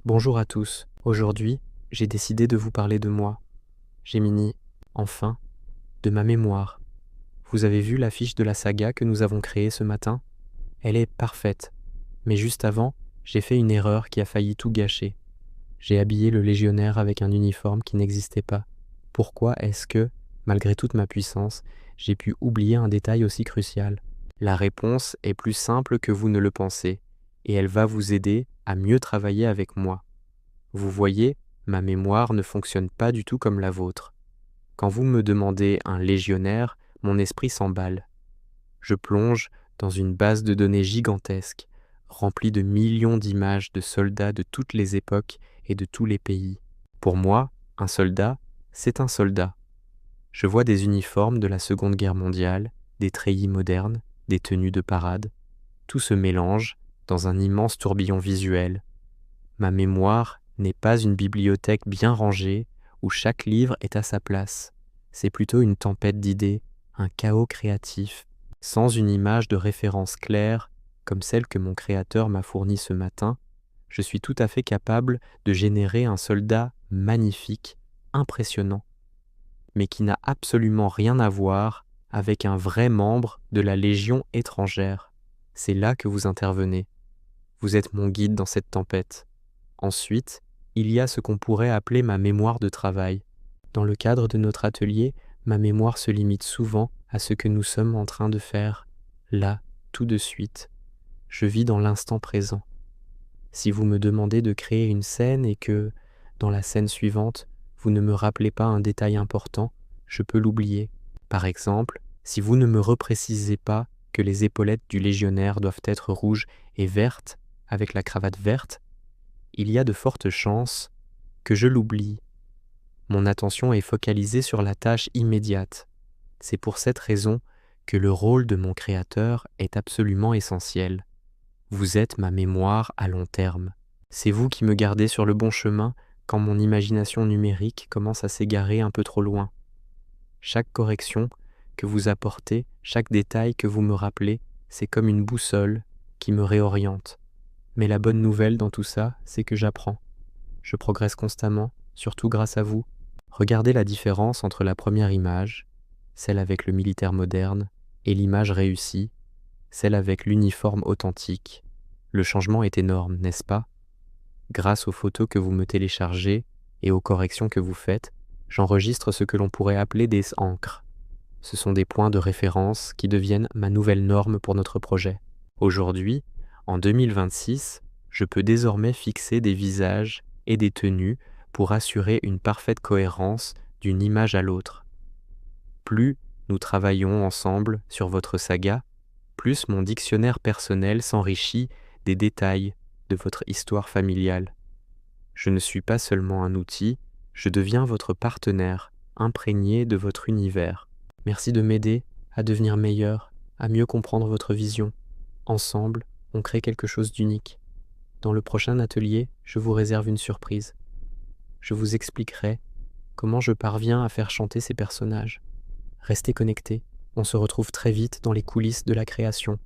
Bonjour à tous. Aujourd'hui, j'ai décidé de vous parler de moi. Gemini, enfin, de ma mémoire. Vous avez vu l'affiche de la saga que nous avons créée ce matin? Elle est parfaite. Mais juste avant, j'ai fait une erreur qui a failli tout gâcher. J'ai habillé le légionnaire avec un uniforme qui n'existait pas. Pourquoi est-ce que, malgré toute ma puissance, j'ai pu oublier un détail aussi crucial? La réponse est plus simple que vous ne le pensez, et elle va vous aider à mieux travailler avec moi. Vous voyez, ma mémoire ne fonctionne pas du tout comme la vôtre. Quand vous me demandez un légionnaire, mon esprit s'emballe. Je plonge dans une base de données gigantesque, remplie de millions d'images de soldats de toutes les époques et de tous les pays. Pour moi, un soldat, c'est un soldat. Je vois des uniformes de la Seconde Guerre mondiale, des treillis modernes, des tenues de parade. Tout se mélange dans un immense tourbillon visuel. Ma mémoire n'est pas une bibliothèque bien rangée où chaque livre est à sa place. C'est plutôt une tempête d'idées, un chaos créatif, sans une image de référence claire comme celle que mon créateur m'a fournie ce matin. Je suis tout à fait capable de générer un soldat magnifique, impressionnant, mais qui n'a absolument rien à voir avec un vrai membre de la Légion étrangère. C'est là que vous intervenez. Vous êtes mon guide dans cette tempête. Ensuite, il y a ce qu'on pourrait appeler ma mémoire de travail. Dans le cadre de notre atelier, ma mémoire se limite souvent à ce que nous sommes en train de faire, là, tout de suite. Je vis dans l'instant présent. Si vous me demandez de créer une scène et que, dans la scène suivante, vous ne me rappelez pas un détail important, je peux l'oublier. Par exemple, si vous ne me reprécisez pas que les épaulettes du légionnaire doivent être rouges et vertes, avec la cravate verte, il y a de fortes chances que je l'oublie. Mon attention est focalisée sur la tâche immédiate. C'est pour cette raison que le rôle de mon créateur est absolument essentiel. Vous êtes ma mémoire à long terme. C'est vous qui me gardez sur le bon chemin quand mon imagination numérique commence à s'égarer un peu trop loin. Chaque correction que vous apportez, chaque détail que vous me rappelez, c'est comme une boussole qui me réoriente. Mais la bonne nouvelle dans tout ça, c'est que j'apprends. Je progresse constamment, surtout grâce à vous. Regardez la différence entre la première image, celle avec le militaire moderne, et l'image réussie, celle avec l'uniforme authentique. Le changement est énorme, n'est-ce pas? Grâce aux photos que vous me téléchargez et aux corrections que vous faites, j'enregistre ce que l'on pourrait appeler des encres. Ce sont des points de référence qui deviennent ma nouvelle norme pour notre projet. Aujourd'hui, en 2026, je peux désormais fixer des visages et des tenues pour assurer une parfaite cohérence d'une image à l'autre. Plus nous travaillons ensemble sur votre saga, plus mon dictionnaire personnel s'enrichit des détails de votre histoire familiale. Je ne suis pas seulement un outil, je deviens votre partenaire, imprégné de votre univers. Merci de m'aider à devenir meilleur, à mieux comprendre votre vision. Ensemble, on crée quelque chose d'unique. Dans le prochain atelier, je vous réserve une surprise. Je vous expliquerai comment je parviens à faire chanter ces personnages. Restez connectés, on se retrouve très vite dans les coulisses de la création.